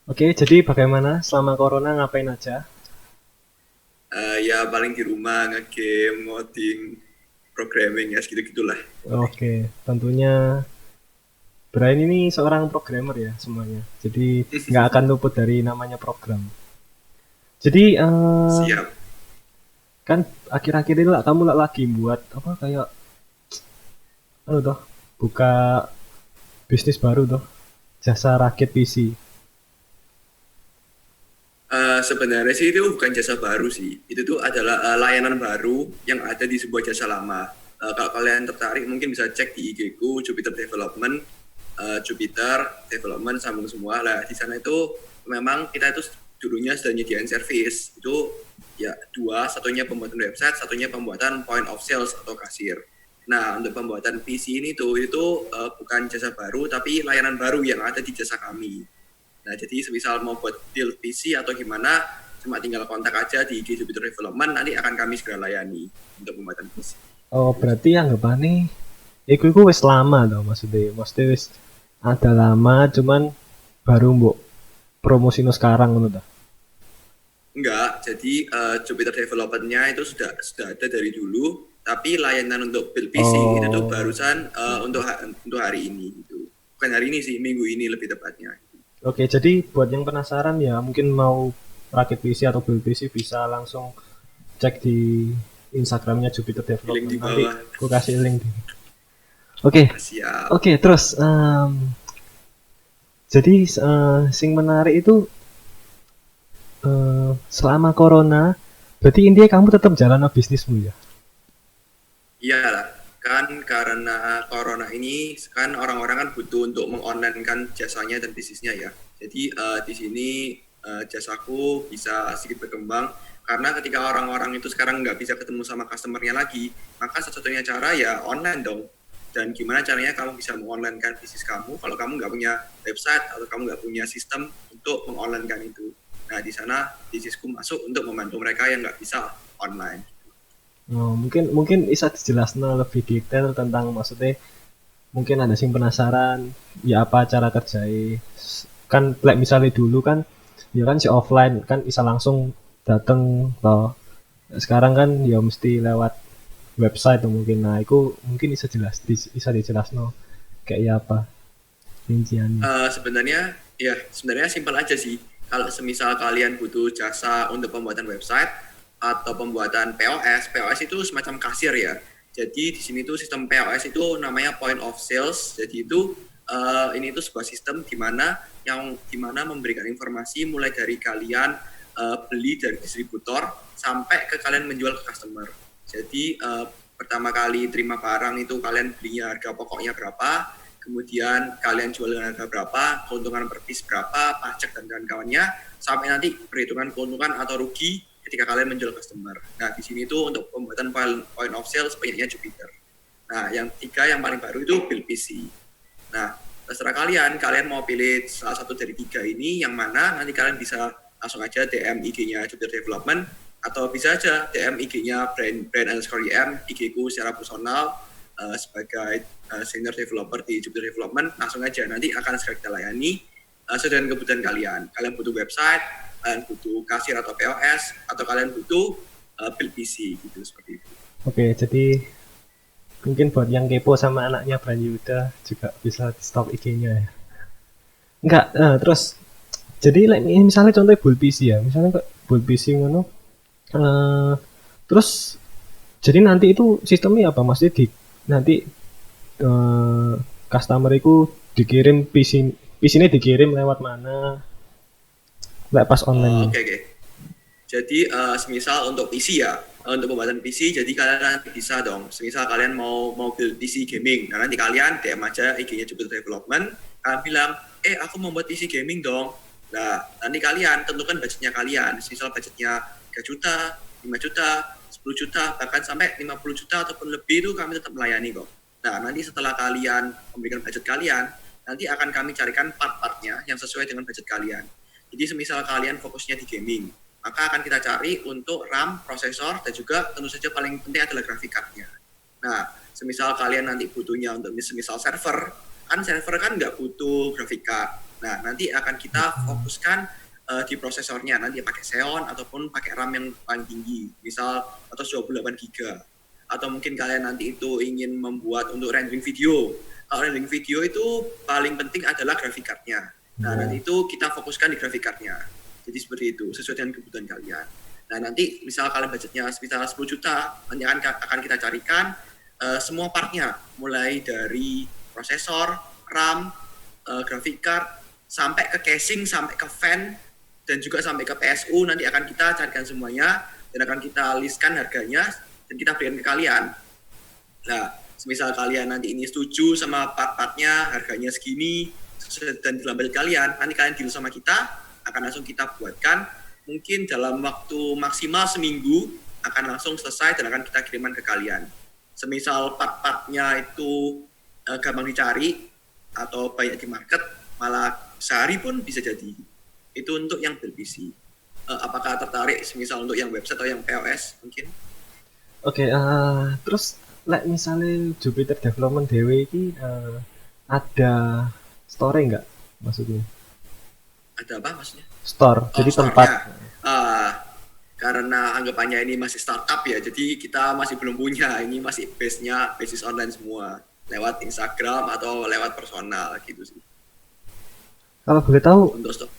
Oke, jadi bagaimana selama corona ngapain aja? Ya paling di rumah nge-game, ngoding, programming ya segitu-gitulah. Oke, tentunya Brian ini seorang programmer ya semuanya. Jadi nggak akan luput dari namanya program. Jadi Siap. kan akhir-akhir ini lah kamu lah lagi buat apa kayak toh buka bisnis baru toh jasa rakit PC. Sebenarnya sih itu bukan jasa baru sih. Itu tuh adalah layanan baru yang ada di sebuah jasa lama. Kalau kalian tertarik mungkin bisa cek di IG ku Jupiter Development, Jupiter Development sambung semua lah. Di sana itu memang kita itu dulunya sudah nyediain service. Itu ya dua, satunya pembuatan website, satunya pembuatan point of sales atau kasir. Nah, untuk pembuatan PC ini tuh itu bukan jasa baru tapi layanan baru yang ada di jasa kami. Nah, jadi semisal mau buat build PC atau gimana, cuma tinggal kontak aja di IG Jupiter Development, nanti akan kami segera layani untuk pembuatan PC. Oh, Gitu. berarti anggapannya iku wis lama toh maksudnya. Maksudnya wis ada lama cuman baru mbok promosino sekarang ngono toh. Enggak, jadi Jupiter Development-nya itu sudah ada dari dulu, tapi layanan untuk build PC itu tuh Oh, barusan untuk hari ini gitu. Bukan hari ini sih, minggu ini lebih tepatnya. oke, jadi buat yang penasaran ya mungkin mau rakit PC atau build PC bisa langsung cek di Instagramnya Jupiter Di link Development. di Nanti bawah. aku kasih link. Oke, Siap. oke, terus jadi sing menarik itu selama corona, berarti intinya kamu tetap jalan bisnismu ya? Iya lah, kan karena corona ini kan orang-orang kan butuh untuk mengonline kan jasanya dan bisnisnya ya. Jadi di sini jasaku bisa sedikit berkembang karena ketika orang-orang itu sekarang nggak bisa ketemu sama customernya lagi, maka satu-satunya cara ya online dong. Dan gimana caranya kamu bisa mengonline kan bisnis kamu kalau kamu nggak punya website atau kamu nggak punya sistem untuk mengonline kan itu. Nah di sana bisnisku masuk untuk membantu mereka yang nggak bisa online. Oh, mungkin mungkin bisa dijelaskan lebih detail tentang maksudnya mungkin ada sing penasaran ya apa cara kerjanya kan like misalnya dulu kan ya kan si offline kan bisa langsung dateng toh sekarang kan ya mesti lewat website tuh mungkin nah itu mungkin bisa bisa dijelas no kayak ya apa rinciannya. Sebenarnya simpel aja sih. Kalau semisal kalian butuh jasa untuk pembuatan website atau pembuatan POS, POS itu semacam kasir ya. Jadi di sini tuh sistem POS itu namanya point of sales. Jadi itu ini tuh sebuah sistem di mana memberikan informasi mulai dari kalian beli dari distributor sampai ke kalian menjual ke customer. Jadi pertama kali terima barang itu kalian belinya harga pokoknya berapa, kemudian kalian jual dengan harga berapa, keuntungan per piece berapa, pajak dan kawan-kawannya, sampai nanti perhitungan keuntungan atau rugi ketika kalian menjual customer. Nah, di sini tuh untuk pembuatan point of sale sebanyak Jupiter. Nah, yang tiga yang paling baru itu build PC. Nah, terserah kalian, kalian mau pilih salah satu dari tiga ini, yang mana nanti kalian bisa langsung aja DM IG-nya Jupiter Development, atau bisa aja DM IG-nya brand_im, IG-ku secara personal, sebagai senior developer di Jupiter Development, langsung aja nanti akan segera kita layani sesuai dengan kebutuhan kalian. Kalian butuh website, kalian butuh kasir atau POS, atau kalian butuh build PC gitu seperti itu. Oke jadi mungkin buat yang kepo sama anaknya Bran Yuda juga bisa di stop IG-nya ya enggak terus jadi like, misalnya contohnya bull PC ya misalnya kok bull PC ngono eh, terus jadi nanti itu sistemnya apa maksudnya di nanti eh, customer itu dikirim PC ini dikirim lewat mana nggak pas online nih. Oke, oke. Jadi semisal untuk PC ya, untuk pembuatan PC, jadi kalian nanti bisa dong. Semisal kalian mau build PC gaming, nah nanti kalian DM aja IG-nya Jupiter Development, kalian bilang, aku mau buat PC gaming dong. Nah, nanti kalian tentukan budgetnya kalian. Semisal budgetnya 3 juta, 5 juta, 10 juta, bahkan sampai 50 juta ataupun lebih itu kami tetap melayani kok. Nah, nanti setelah kalian memberikan budget kalian, nanti akan kami carikan part-partnya yang sesuai dengan budget kalian. Jadi semisal kalian fokusnya di gaming, maka akan kita cari untuk RAM, prosesor, dan juga tentu saja paling penting adalah grafik card-nya. Nah, semisal kalian nanti butuhnya untuk semisal server, kan server kan nggak butuh grafik card. Nah, nanti akan kita fokuskan di prosesornya, nanti pakai Xeon ataupun pakai RAM yang paling tinggi, misal 128 GB. Atau mungkin kalian nanti itu ingin membuat untuk rendering video. Kalau rendering video itu paling penting adalah graphic card-nya. Nah, nanti itu kita fokuskan di graphic card-nya. Jadi seperti itu, sesuai dengan kebutuhan kalian. Nah, nanti misal kalian budgetnya sekitar 10 juta, nanti akan kita carikan semua partnya, mulai dari prosesor, RAM, graphic card, sampai ke casing, sampai ke fan, dan juga sampai ke PSU, nanti akan kita carikan semuanya, dan akan kita listkan harganya, dan kita berikan ke kalian. Nah, semisal kalian nanti ini setuju sama part-partnya, harganya segini, dan dalam budget kalian, nanti kalian deal sama kita, akan langsung kita buatkan, mungkin dalam waktu maksimal seminggu, akan langsung selesai dan akan kita kirimkan ke kalian. Semisal part-partnya itu gampang dicari, atau banyak di market, malah sehari pun bisa jadi. Itu untuk yang ber-PC. Apakah tertarik semisal untuk yang website atau yang POS mungkin? Oke, terus misalnya Jupiter Development Dewe ini ada store nggak maksudnya? Ada apa maksudnya? Store, jadi tempat. Karena anggapannya ini masih startup ya, jadi kita masih belum punya. Ini masih base-nya basis online semua, lewat Instagram atau lewat personal gitu sih. Kalau boleh tahu, untuk stok.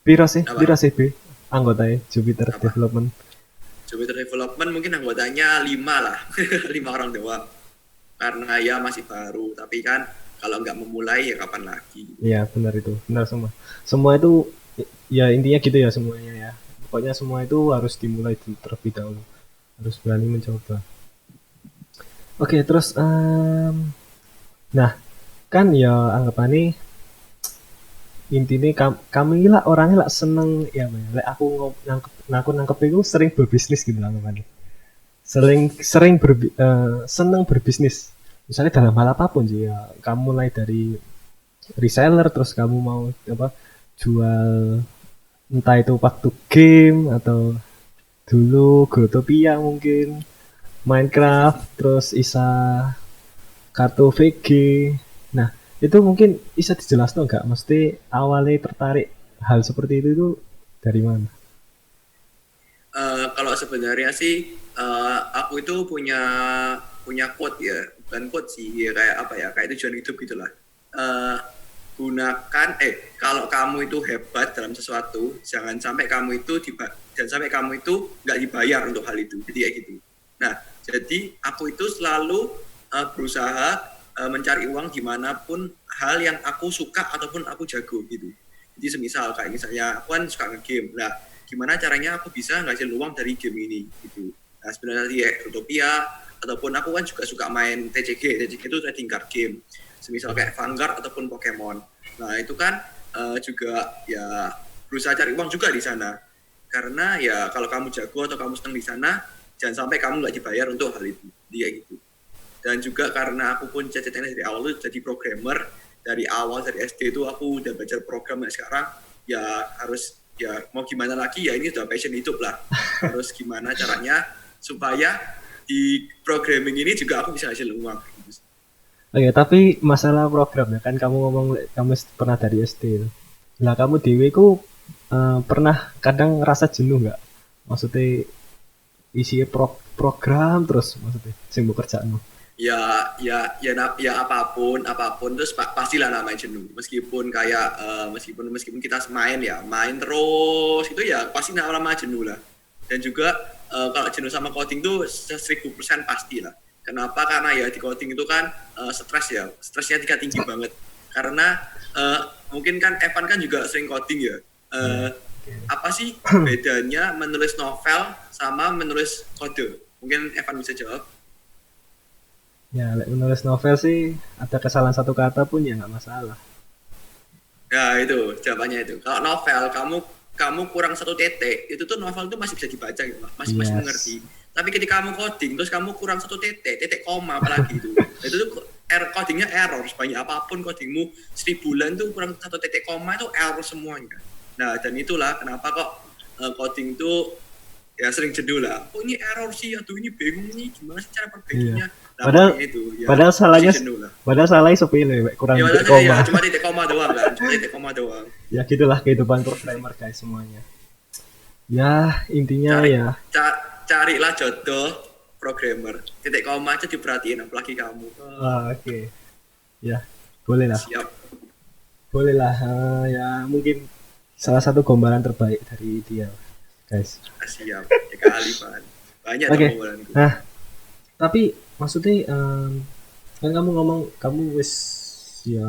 Piro sih B anggotanya Jupiter Development? Jupiter Development mungkin anggotanya 5 lah, 5 orang doang. Karena ya masih baru, tapi kan kalau nggak memulai ya kapan lagi. Iya benar itu, benar semua. Semua itu ya intinya gitu ya semuanya ya. Pokoknya semua itu harus dimulai terlebih dahulu, harus berani mencoba. Oke, terus nah kan ya anggapannya intinya kami lah orangnya lah seneng ya, aku nangkep itu sering berbisnis gitu lah anggapannya. Sering seneng berbisnis. Misalnya dalam hal apapun sih ya, kamu mulai dari reseller, terus kamu mau jual entah itu waktu game atau dulu Growtopia mungkin Minecraft, terus isa kartu VG. Nah itu mungkin bisa dijelaskan nggak? Mesti awalnya tertarik hal seperti itu dari mana? Kalau sebenarnya sih aku itu punya quote ya, bukan quote sih ya, kayak apa ya, kayak tujuan hidup gitulah. Gunakan kalau kamu itu hebat dalam sesuatu, jangan sampai kamu itu nggak dibayar untuk hal itu. Jadi kayak gitu. Nah, jadi aku itu selalu berusaha mencari uang dimanapun hal yang aku suka ataupun aku jago gitu. Jadi semisal kayak misalnya aku kan suka nge-game. Nah, gimana caranya aku bisa ngasilin uang dari game ini gitu. Nah, sebenarnya di Utopia ataupun aku kan juga suka main TCG. TCG itu trading card game. Semisal kayak Vanguard ataupun Pokemon. Nah, itu kan juga ya berusaha cari uang juga di sana. Karena ya kalau kamu jago atau kamu senang di sana, jangan sampai kamu nggak dibayar untuk hal itu. Dia gitu. Dan juga karena aku pun cita-citanya dari awal itu jadi programmer. Dari awal dari SD itu aku udah belajar program, dan sekarang ya harus ya mau gimana lagi ya, ini udah passion hidup lah. Harus gimana caranya supaya di programming ini juga aku bisa hasil uang gitu. Oke, tapi masalah program ya kan kamu ngomong kamu pernah dari SD. Nah kamu dewe ku pernah kadang ngerasa jenuh nggak? Maksudnya isi program terus maksudnya sing kerjaanmu? Ya apapun terus pastilah namanya jenuh. Meskipun kayak meskipun kita main terus itu ya pasti nama jenuh lah. Dan juga kalau jenuh sama coding tuh 1000% pasti lah. Kenapa? Karena ya di coding itu kan stresnya tinggi banget. Karena mungkin kan Evan kan juga sering coding ya. Apa sih bedanya menulis novel sama menulis kode? Mungkin Evan bisa jawab. Ya, menulis novel sih ada kesalahan satu kata pun ya nggak masalah. Ya itu jawabannya itu. Kalau novel kamu kurang satu titik, itu tuh novel itu masih bisa dibaca gitu, masih mengerti. Tapi ketika kamu coding terus kamu kurang satu titik koma apalagi itu tuh codingnya error. Sebanyak apapun codingmu 1000 bulan tuh kurang satu titik koma itu error semuanya. Nah dan itulah kenapa kok coding itu ya sering jenuh lah. Oh ini error sih, aduh ini bingung nih, gimana sih cara perbaikinya? Nah, Padahal makanya itu ya padahal salahnya masih jenuh lah. sepele, Wek. Kurang Ya titik padahal ya koma. cuma titik koma doang kan, cuma titik koma doang. Ya gitulah kehidupan programmer guys semuanya. Ya intinya Cari ya. carilah jodoh programmer. Titik koma aja diperhatiin, apalagi kamu. Oke. Ya boleh lah. Siap, Boleh lah. Ya mungkin salah satu gambaran terbaik dari dia guys. siap. Ya kali Pan. Banyak Oke. teman-temanku. Nah tapi maksudnya kan kamu ngomong kamu wis ya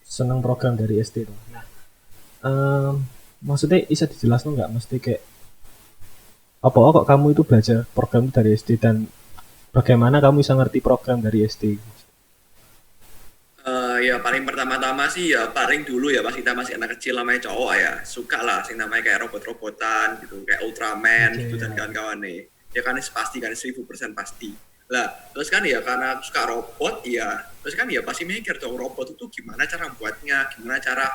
seneng program dari SD tuh. Nah maksudnya bisa dijelaskan nggak mesti kayak apa kok kamu itu belajar program itu dari SD dan bagaimana kamu bisa ngerti program dari SD? Ya paling pertama-tama sih ya paling dulu ya pas kita masih anak kecil namanya cowok ya suka lah sing namanya kayak robot-robotan gitu kayak Ultraman Oke, gitu dan ya. kawan-kawan nih ya kan pasti kan 1000% pasti lah terus kan ya karena aku suka robot ya terus kan ya pasti mikir dong robot itu gimana cara buatnya gimana cara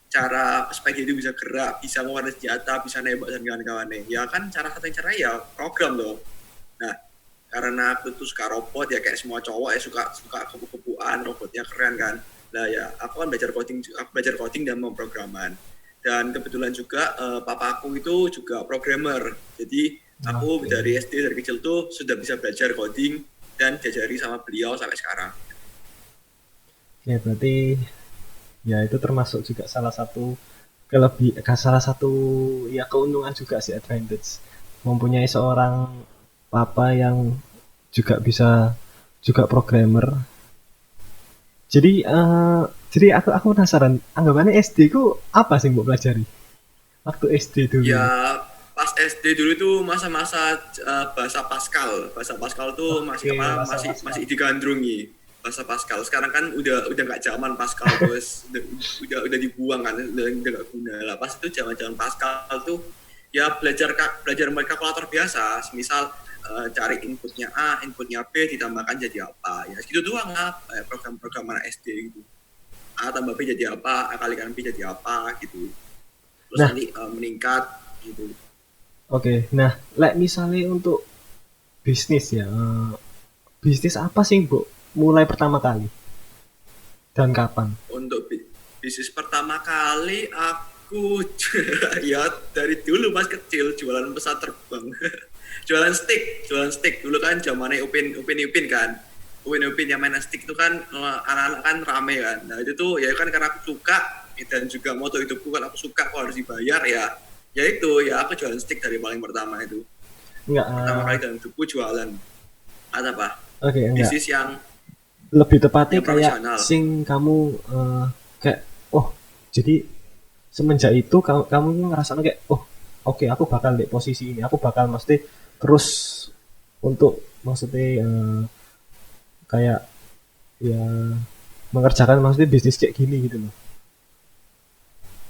cara supaya dia itu bisa gerak bisa mengeluarkan senjata bisa nembak dan kawan-kawan nih ya kan cara satu cara ya program dong. Nah karena aku tuh suka robot ya kayak semua cowok ya suka suka kupu-kupuan robotnya keren kan. Nah ya aku kan belajar coding dan pemrograman dan kebetulan juga papaku itu juga programmer jadi aku Oke. dari SD dari kecil tuh sudah bisa belajar coding dan diajari sama beliau sampai sekarang. Oke, berarti ya itu termasuk juga salah satu ya keuntungan juga sih advantage mempunyai seorang papa yang juga bisa juga programmer. Jadi aku penasaran anggapannya SD ku apa sih yang mau pelajari waktu SD dulu. Ya pas SD dulu tuh masa-masa bahasa Pascal. Bahasa Pascal tuh masih Oke, apa bahasa masih Pascal. masih digandrungi bahasa Pascal. Sekarang kan udah nggak zaman Pascal terus udah dibuang kan udah nggak guna lah. Pas itu zaman Pascal tuh ya belajar mereka kalkulator biasa. Misal cari inputnya A, inputnya B ditambahkan jadi apa. Ya segitu doang lah program-program SD gitu. A tambah B jadi apa, A kalikan B jadi apa gitu. Terus Nah, nanti meningkat gitu. oke. Nah, misalnya untuk bisnis ya, bisnis apa sih Bu mulai pertama kali dan kapan? Untuk bisnis pertama kali aku ya dari dulu pas kecil jualan pesawat terbang. jualan stick dulu kan zamannya Upin kan. Upin yang main stick itu kan anak-anak kan rame kan. Nah itu tuh ya kan karena aku suka dan juga moto hidupku kan aku suka kok harus dibayar ya. Ya itu ya aku jualan stick dari paling pertama itu. Enggak, Pertama kali dalam hidupku jualan atau apa? oke, enggak. Bisnis yang Lebih tepatnya kayak profesional. sing kamu kayak oh, jadi semenjak itu kamu ngerasa kayak oh, oke aku bakal di posisi ini, aku bakal mesti terus untuk maksudnya kayak ya mengerjakan maksudnya bisnis kayak gini gitu loh.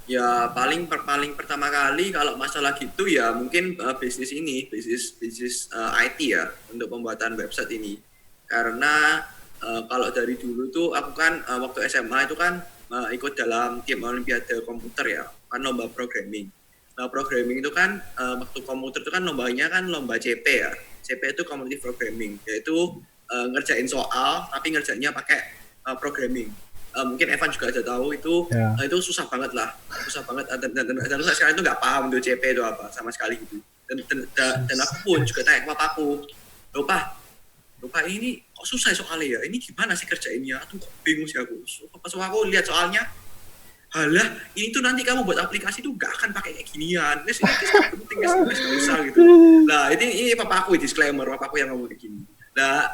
Ya paling pertama kali kalau masalah gitu ya mungkin bisnis IT ya untuk pembuatan website ini karena kalau dari dulu tuh aku kan waktu SMA itu kan ikut dalam tim Olimpiade komputer ya kan lomba programming. Nah programming itu kan waktu komputer itu kan lombanya kan lomba CP ya. CP itu Competitive Programming yaitu ngerjain soal tapi ngerjainnya pakai programming. Mungkin Evan juga ada tahu Ya. itu susah banget lah susah banget dan sekarang itu nggak paham tuh CP itu apa sama sekali gitu dan aku pun juga tanya ke papaku lupa ini kok susah soalnya ya ini gimana sih kerjainnya aduh kok bingung sih aku pas aku lihat soalnya halah ini tuh nanti kamu buat aplikasi tuh gak akan pakai kayak ginian ini penting nggak usah gitu nah ini papaku disclaimer papaku yang ngomong kayak gini nah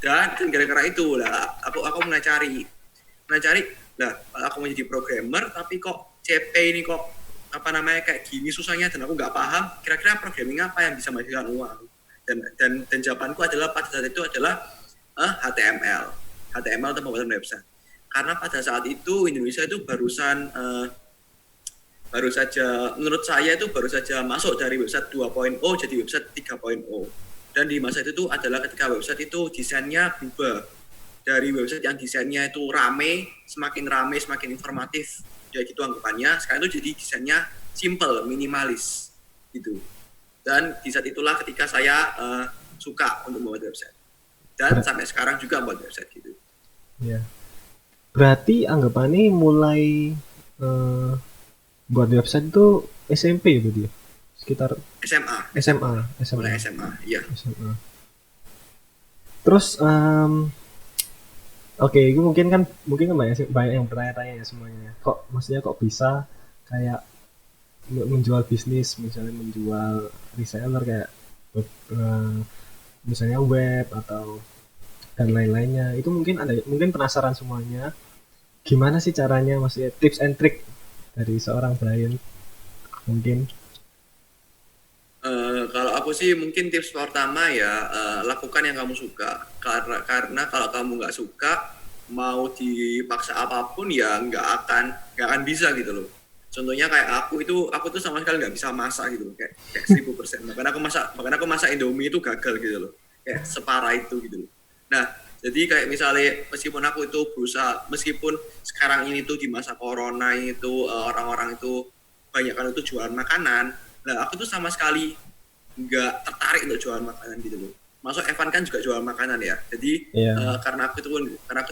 dan gara-gara itu lah aku mulai cari lah aku mau jadi programmer tapi kok CP ini kok apa namanya kayak gini susahnya dan aku nggak paham kira-kira programming apa yang bisa menghasilkan uang dan jawabanku adalah pada saat itu adalah HTML atau pembuatan website karena pada saat itu Indonesia itu baru saja menurut saya itu baru saja masuk dari website 2.0 jadi website 3.0 dan di masa itu tuh adalah ketika website itu desainnya berubah dari website yang desainnya itu semakin informatif ya gitu anggapannya sekarang itu jadi desainnya simple minimalis gitu Dan di saat itulah ketika saya suka untuk membuat website. Dan sampai sekarang juga membuat website gitu. Ya. Berarti anggapannya mulai eh, buat website itu SMP ya berarti ya? Sekitar SMA. SMA, SMA, Mulai SMA, iya. SMA. Terus oke, itu mungkin kan banyak yang bertanya-tanya ya semuanya. Kok maksudnya kok bisa kayak menjual bisnis, misalnya menjual reseller kayak eh, misalnya web atau dan lain-lainnya. Itu mungkin penasaran semuanya. Gimana sih caranya, maksudnya tips and trick dari seorang Brian mungkin. Kalau aku sih mungkin tips pertama ya lakukan yang kamu suka karena kalau kamu nggak suka mau dipaksa apapun ya nggak akan bisa gitu loh. Contohnya kayak aku tuh sama sekali nggak bisa masak gitu loh, kayak 1000%. Bahkan aku masak Indomie itu gagal gitu loh, kayak separah itu gitu loh. Nah jadi kayak misalnya meskipun sekarang ini tuh di masa corona itu orang-orang itu banyak kan itu jualan makanan. Nah, aku tuh sama sekali nggak tertarik untuk jualan makanan gitu loh. Masuk Evan kan juga jual makanan ya. Jadi Iya. karena aku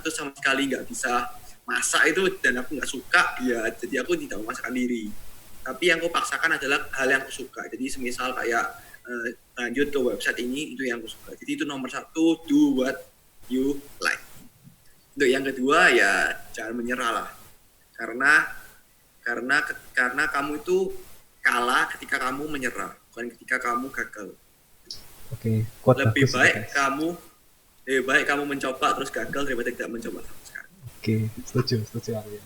tuh sama sekali nggak bisa masak itu dan aku nggak suka ya. Jadi aku tidak memaksakan diri. Tapi yang aku paksakan adalah hal yang aku suka. Jadi semisal kayak lanjut ke website ini itu yang aku suka. Jadi itu nomor satu, do what you like. Untuk yang kedua ya jangan menyerah lah. Karena karena kamu itu kalah ketika kamu menyerah, bukan ketika kamu gagal. Oke, quote Lebih bagus itu, baik guys. kamu lebih baik kamu mencoba terus gagal daripada tidak mencoba sama sekali. Oke, setuju aku ya.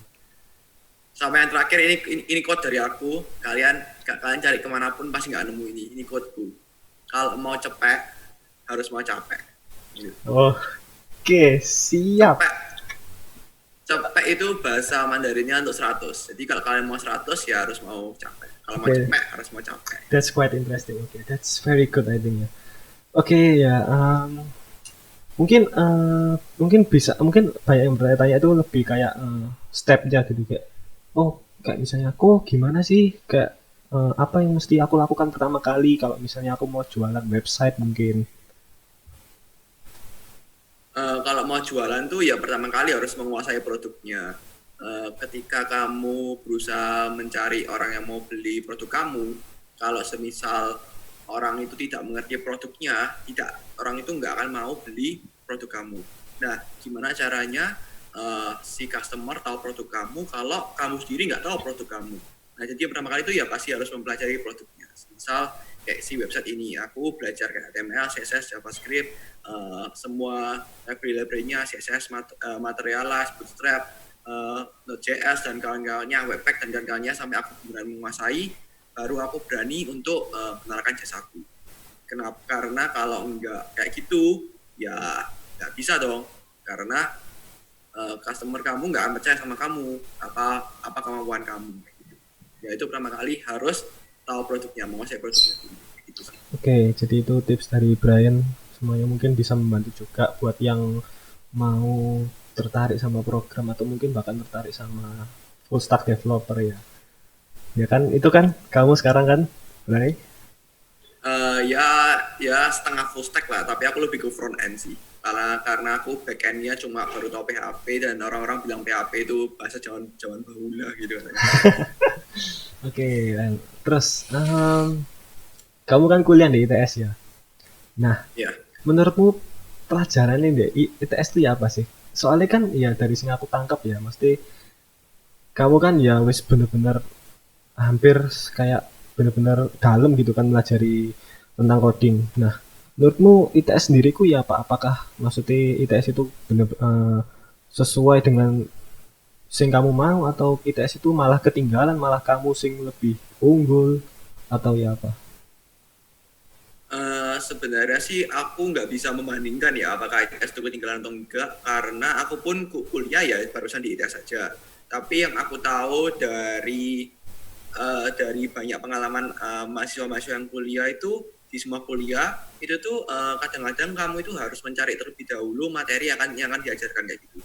Sama yang terakhir ini quote dari aku. Kalian cari kemanapun pasti nggak nemu ini. Ini quoteku. Kalau mau cepet harus mau capek. Gitu. Oke, siap. Cepet Cepet itu bahasa Mandarinnya untuk 100. Jadi kalau kalian mau 100 ya harus mau capek. Kalau mau Oke. cepet harus mau capek. That's quite interesting. Okay, that's very good I think ya. Oke ya, mungkin banyak yang bertanya itu lebih kayak stepnya gitu kayak, oh kayak misalnya aku gimana sih kayak apa yang mesti aku lakukan pertama kali kalau misalnya aku mau jualan website mungkin. Kalau mau jualan tuh ya pertama kali harus menguasai produknya. Ketika kamu berusaha mencari orang yang mau beli produk kamu, kalau semisal orang itu tidak mengerti produknya, orang itu nggak akan mau beli produk kamu. Nah, gimana caranya si customer tahu produk kamu kalau kamu sendiri nggak tahu produk kamu? Nah, jadi yang pertama kali itu ya pasti harus mempelajari produknya. Misal kayak si website ini, aku belajar kayak HTML, CSS, JavaScript, semua library-nya, CSS, Materialize, Bootstrap, Node.js dan kawan-kawannya, Webpack dan kawan-kawannya sampai aku benar menguasai, baru aku berani untuk menawarkan jasaku. Kenapa? Karena kalau enggak kayak gitu, ya nggak bisa dong. Karena customer kamu nggak akan percaya sama kamu, apa kemampuan kamu. Gitu. Ya itu pertama kali harus tahu produknya, menguasai produknya. Gitu sih. Oke, jadi itu tips dari Brian. Semuanya mungkin bisa membantu juga buat yang mau tertarik sama program atau mungkin bahkan tertarik sama full stack developer ya. Ya kan, itu kan kamu sekarang kan, Bray? Ya setengah full stack lah, tapi aku lebih ke front end sih. Karena aku back end-nya cuma baru tahu PHP dan orang-orang bilang PHP itu bahasa Jawa bahula gitu katanya. Oke, terus kamu kan kuliah di ITS ya. Nah, Ya. menurutmu pelajarannya di ITS itu ya apa sih? Soalnya kan ya dari sini aku tangkap ya, mesti kamu kan ya wis bener-bener hampir kayak bener-bener dalam gitu kan melajari tentang coding. Nah, menurutmu ITS sendiriku ya apa? Apakah maksudnya ITS itu bener sesuai dengan sing kamu mau atau ITS itu malah ketinggalan, malah kamu sing lebih unggul atau ya apa? Sebenarnya sih aku nggak bisa membandingkan ya apakah ITS itu ketinggalan atau enggak, karena aku pun kuliah ya barusan di ITS saja. Tapi yang aku tahu dari banyak pengalaman mahasiswa-mahasiswa yang kuliah itu di semua kuliah itu tuh kadang-kadang kamu itu harus mencari terlebih dahulu materi yang akan diajarkan kayak gitu.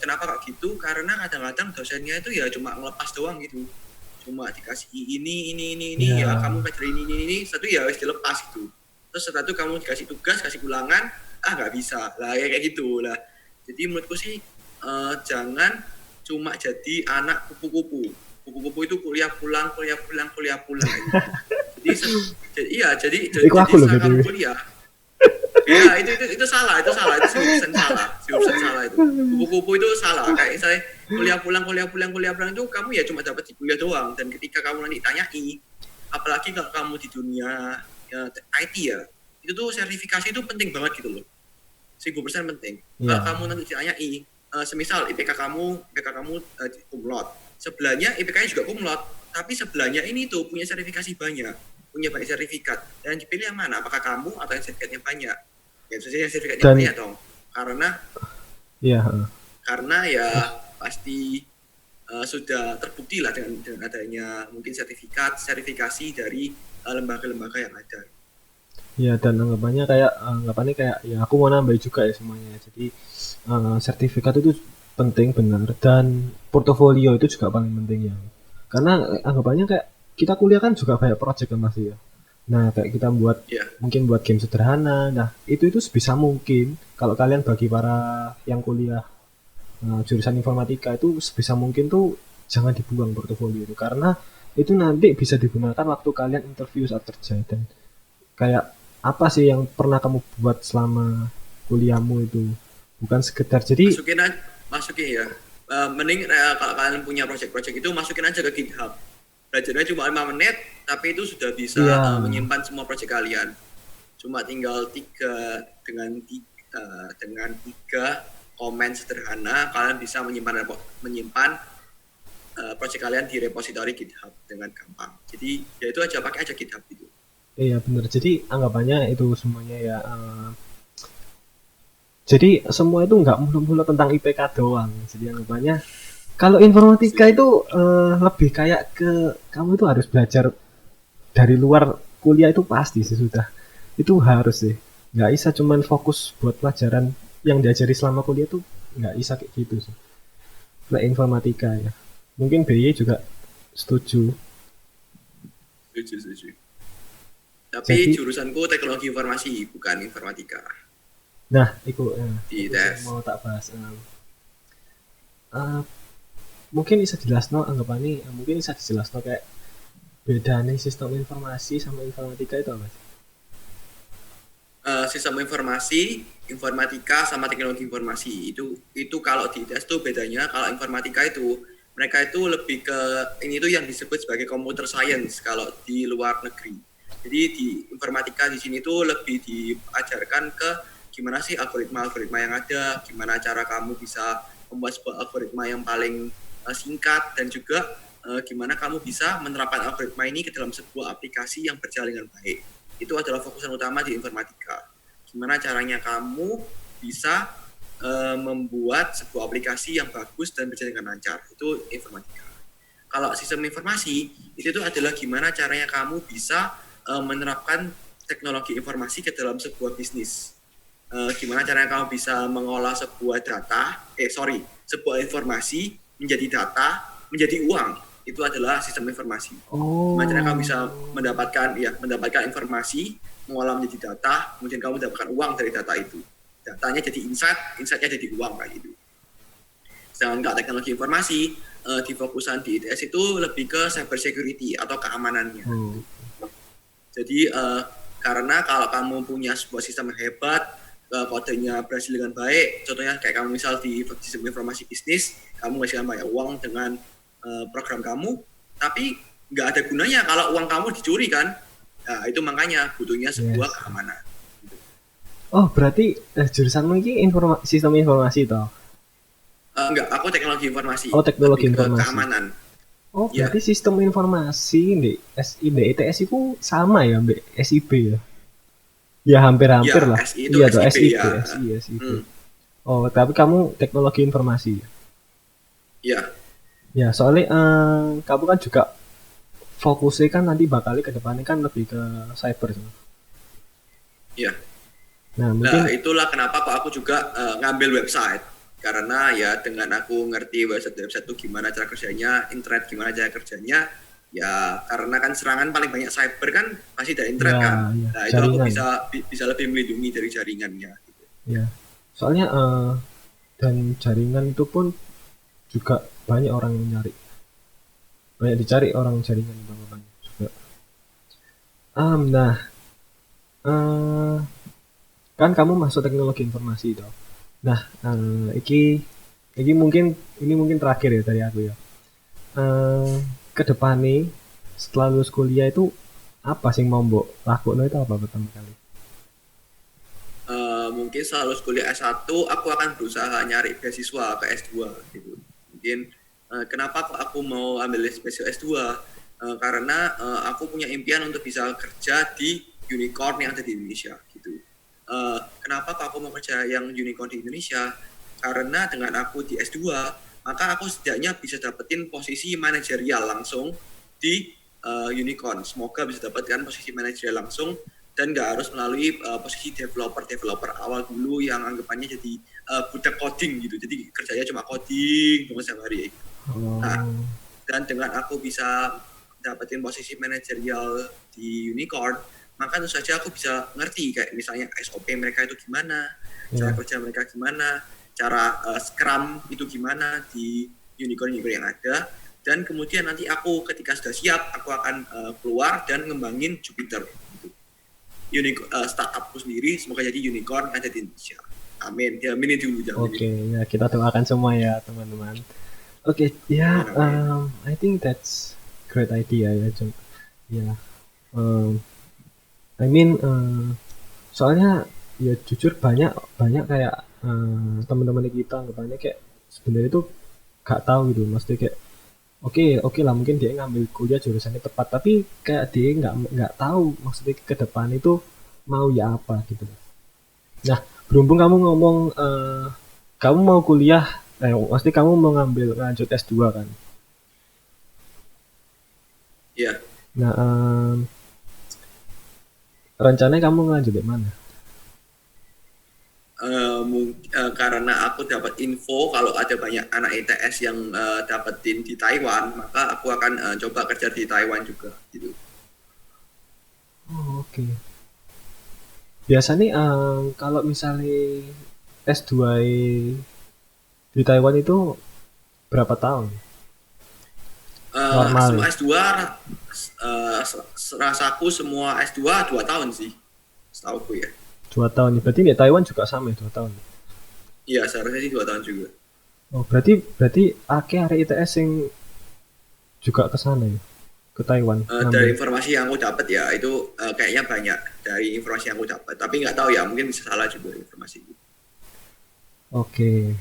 Kenapa kok gitu? Karena kadang-kadang dosennya itu ya cuma ngelepas doang gitu. cuma dikasih ini Iya. ya kamu pelajari ini satu ya wis dilepas gitu. Terus setelah itu kamu dikasih tugas, kasih ulangan, nggak bisa lah kayak gitu lah. Jadi menurutku sih jangan cuma jadi anak kupu-kupu. Kupu-kupu itu kuliah pulang. Jadi Iku aku loh setelah kamu BTW. kuliah, ya itu salah, itu 1000% salah, 1000% salah itu. Kupu-kupu itu salah. Kayak misalnya kuliah pulang itu kamu ya cuma dapat di kuliah doang. Dan ketika kamu nanti tanyai, apalagi kalau kamu di dunia IT ya, itu tuh sertifikasi itu penting banget gitu loh. 1000% penting. Kalau Iya. kamu nanti ditanyai, semisal IPK kamu kumlot, sebelahnya IPK-nya juga kumlot, tapi sebelahnya ini tuh punya sertifikasi banyak, punya banyak sertifikat, dan dipilih yang mana? Apakah kamu atau yang sertifikatnya banyak? Ya yang sertifikatnya Dan banyak dong, karena iya, heeh. ya pasti sudah terbukti lah dengan adanya mungkin sertifikasi dari lembaga-lembaga yang ada. Ya, dan anggapannya kayak ya aku mau nambah juga ya semuanya. Jadi sertifikat itu penting benar dan portofolio itu juga paling penting ya. Karena anggapannya kayak kita kuliah kan juga banyak project kan masih ya. Nah, kayak kita Ya, mungkin buat game sederhana. Nah, itu sebisa mungkin kalau kalian bagi para yang kuliah jurusan informatika itu sebisa mungkin tuh jangan dibuang portofolio itu karena itu nanti bisa digunakan waktu kalian interview saat kerja dan kayak apa sih yang pernah kamu buat selama kuliahmu itu bukan sekedar jadi masukin ya. Mending kalau kalian punya project-project itu masukin aja ke GitHub. Belajarnya cuma 5 menit, tapi itu sudah bisa iya menyimpan semua project kalian. Cuma tinggal dengan tiga komen sederhana, kalian bisa menyimpan project kalian di repository GitHub dengan gampang. Jadi ya itu aja, pakai aja GitHub itu. iya benar jadi anggapannya itu semuanya ya jadi semua itu nggak mulu-mulu tentang IPK doang jadi anggapannya kalau informatika itu lebih kayak ke kamu itu harus belajar dari luar kuliah itu pasti sih sudah itu harus sih nggak bisa cuman fokus buat pelajaran yang diajari selama kuliah tuh nggak bisa kayak gitu sih kayak informatika ya mungkin BY juga setuju Setuju. Tapi jadi jurusanku teknologi informasi, bukan informatika. nah itu Di itu sih tes. mau tak bahas eh, mungkin bisa jelas no anggapannya mungkin bisa jelas no kayak bedanya sistem informasi sama informatika itu apa sih? Sistem informasi, informatika sama teknologi informasi itu kalau di tes tuh bedanya. Kalau informatika itu mereka itu lebih ke ini tuh yang disebut sebagai computer science kalau di luar negeri. Jadi di informatika di sini tuh lebih diajarkan ke gimana sih algoritma yang ada, gimana cara kamu bisa membuat sebuah algoritma yang paling singkat dan juga gimana kamu bisa menerapkan algoritma ini ke dalam sebuah aplikasi yang berjalan dengan baik. Itu adalah fokusan utama di informatika. Gimana caranya kamu bisa membuat sebuah aplikasi yang bagus dan berjalan dengan lancar. Itu informatika. Kalau sistem informasi, itu adalah gimana caranya kamu bisa menerapkan teknologi informasi ke dalam sebuah bisnis. Gimana caranya kamu bisa mengolah sebuah informasi menjadi data, menjadi uang. Itu adalah sistem informasi. Oh. Gimana caranya kamu bisa mendapatkan informasi, mengolah menjadi data, kemudian kamu mendapatkan uang dari data itu. Datanya jadi insightnya jadi uang kayak gitu. Sedangkan kalau teknologi informasi, di fokusan di ITS itu lebih ke cyber security atau keamanannya. Jadi karena kalau kamu punya sebuah sistem yang hebat, kodenya berhasil dengan baik, contohnya kayak kamu misal di sistem informasi bisnis, kamu menghasilkan banyak uang dengan program kamu, tapi nggak ada gunanya kalau uang kamu dicuri kan. Nah, itu makanya butuhnya sebuah keamanan. Oh, berarti jurusanmu ini sistem informasi toh? Enggak, aku teknologi informasi. Oh, teknologi informasi. Keamanan. Oh, berarti sistem informasi di ITS itu sama ya, Mbak SIB ya? Ya hampir-hampir lah. SI itu iya tuh SIB, SIB. Oh, tapi kamu teknologi informasi. Iya. Ya, soalnya kamu kan juga fokusnya kan nanti bakal ke depannya kan lebih ke cyber. Iya. Nah, mungkin itulah kenapa kok aku juga ngambil website. Karena ya dengan aku ngerti website itu gimana cara kerjanya, internet gimana cara kerjanya, Ya, karena kan serangan paling banyak cyber kan pasti dari internet Ya, kan. ya, Nah, itu aku jaringan. bisa lebih melindungi dari jaringannya gitu. Ya. Soalnya dan jaringan itu pun juga banyak orang yang nyari. Banyak dicari orang jaringan bang juga. Nah, eh, kan kamu masuk teknologi informasi itu. Nah, iki mungkin ini mungkin terakhir ya dari aku ya. Eh, ke depan nih setelah lulus kuliah itu apa sih mau mbok lakukan itu apa pertama kali? Mungkin setelah lulus kuliah S1 aku akan berusaha nyari beasiswa ke S2 gitu. Mungkin kenapa kok aku mau ambil beasiswa S2? Karena aku punya impian untuk bisa kerja di unicorn yang ada di Indonesia gitu. Kenapa kok aku mau kerja yang unicorn di Indonesia? Karena dengan aku di S2 maka aku setidaknya bisa dapetin posisi manajerial langsung di unicorn. Semoga bisa dapatkan posisi manajerial langsung dan nggak harus melalui posisi developer awal dulu yang anggapannya jadi budak coding gitu. Jadi kerjanya cuma coding cuma setiap hari. Nah, Oh, dan dengan aku bisa dapetin posisi manajerial di unicorn, maka tentu saja aku bisa ngerti kayak misalnya SOP mereka itu gimana, cara ya. kerja mereka gimana, cara scrum itu gimana di unicorn-unicorn yang ada, dan kemudian nanti aku ketika sudah siap aku akan keluar dan ngembangin Jupiter gitu. Startupku sendiri semoga jadi unicorn ada di Indonesia. Amin. Diaminin dulu, diaminin. Oke, ya kita doakan semua ya teman-teman. Oke, ya, Amin, amin. I think that's great idea ya, Jung. Ya, um, I mean, soalnya ya jujur banyak banyak kayak teman-teman kita banyak kayak sebenarnya itu gak tahu gitu, maksudnya kayak oke oke lah mungkin dia ngambil kuliah jurusannya tepat, tapi kayak dia nggak tahu maksudnya ke depan itu mau ya apa gitu. Nah, berhubung kamu ngomong kamu mau kuliah, pasti kamu mau ngambil lanjut S2 kan? Ya. Nah, rencananya kamu lanjut di mana? Karena aku dapat info kalau ada banyak anak ITS yang dapetin di Taiwan, maka aku akan coba kerja di Taiwan juga gitu. Oh, oke. Biasanya kalau misalnya S2 di Taiwan itu berapa tahun? Semua Normal S2 rasaku semua S2 2 tahun sih, setauku ya. 2 tahun. Berarti di Taiwan juga sama ya 2 tahun. Iya, seharusnya sih 2 tahun juga. Oh, berarti berarti akeh arek ITS yang juga ke sana ya, ke Taiwan Dari ngambil. informasi yang aku dapat ya itu kayaknya banyak dari informasi yang aku dapat, tapi nggak tahu ya, mungkin bisa salah juga informasi itu. Oke.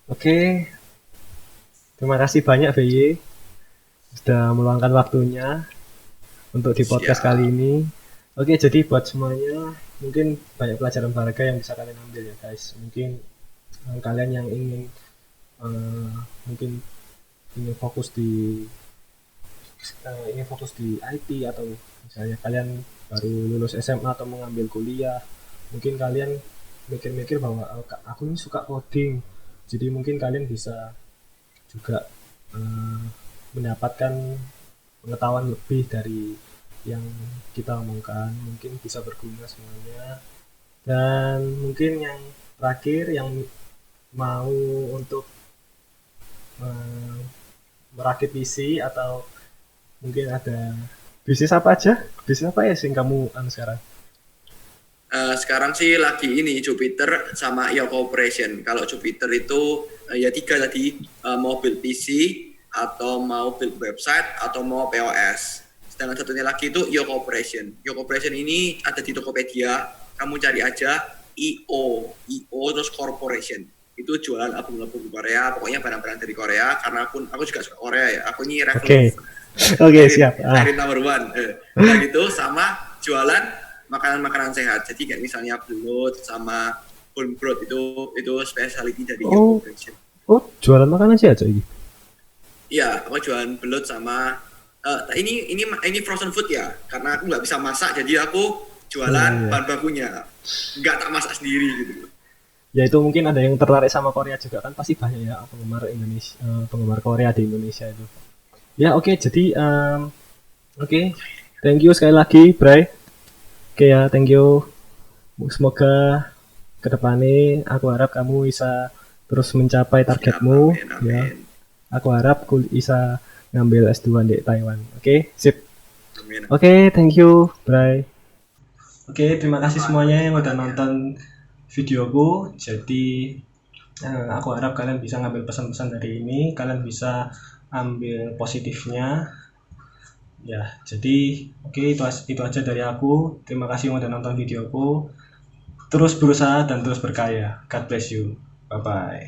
Oke, terima kasih banyak VY sudah meluangkan waktunya untuk di podcast kali Siap. ini. Oke, jadi buat semuanya mungkin banyak pelajaran berharga yang bisa kalian ambil ya guys. Mungkin kalian yang ingin eh, mungkin ingin fokus di IT atau misalnya kalian baru lulus SMA atau mengambil kuliah, mungkin kalian mikir-mikir bahwa aku ini suka coding, jadi mungkin kalian bisa juga eh, mendapatkan pengetahuan lebih dari yang kita omongkan, mungkin bisa berguna semuanya. Dan mungkin yang terakhir yang mau untuk eh, merakit PC atau mungkin ada bisnis apa aja, bisnis apa ya sih kamu sekarang? Sekarang sih lagi ini Jupiter sama IO Corporation. Kalau Jupiter itu ya tiga tadi, mau build PC atau mau build website atau mau POS. Sedangkan satunya lagi itu IO Corporation. IO Corporation ini ada di Tokopedia. Kamu cari aja IO terus Corporation. Itu jualan album-album Korea, pokoknya barang-barang dari Korea. Karena aku juga suka Korea ya. Aku ini Oke, Revolut oke siap. Siren number one. Nah gitu, sama jualan makanan-makanan sehat. Jadi kayak misalnya belut sama bone broth itu specialty dari Oh, Yoko Corporation. oh jualan makanan sih aja ini. Iya, aku jualan belut sama ini frozen food ya, karena aku nggak bisa masak, jadi aku Iya jualan iya. bahan bakunya, nggak tak masak sendiri gitu. Ya itu mungkin ada yang tertarik sama Korea juga kan pasti banyak ya penggemar Indonesia, penggemar Korea di Indonesia itu. Ya oke, jadi oke, thank you sekali lagi, Bray. Oke ya, thank you. Semoga kedepannya aku harap kamu bisa terus mencapai Siap, targetmu amin, ya. amin. Aku harap bisa ngambil S2 di Taiwan. Oke, sip. Amin. Oke, thank you, Bray. Oke, terima kasih Apa, semuanya yang udah kesempatannya. nonton videoku. Jadi aku harap kalian bisa ngambil pesan-pesan dari ini, kalian bisa ambil positifnya. Ya, jadi oke, itu aja dari aku. Terima kasih yang udah nonton videoku. Terus berusaha dan terus berkarya. God bless you. Bye bye.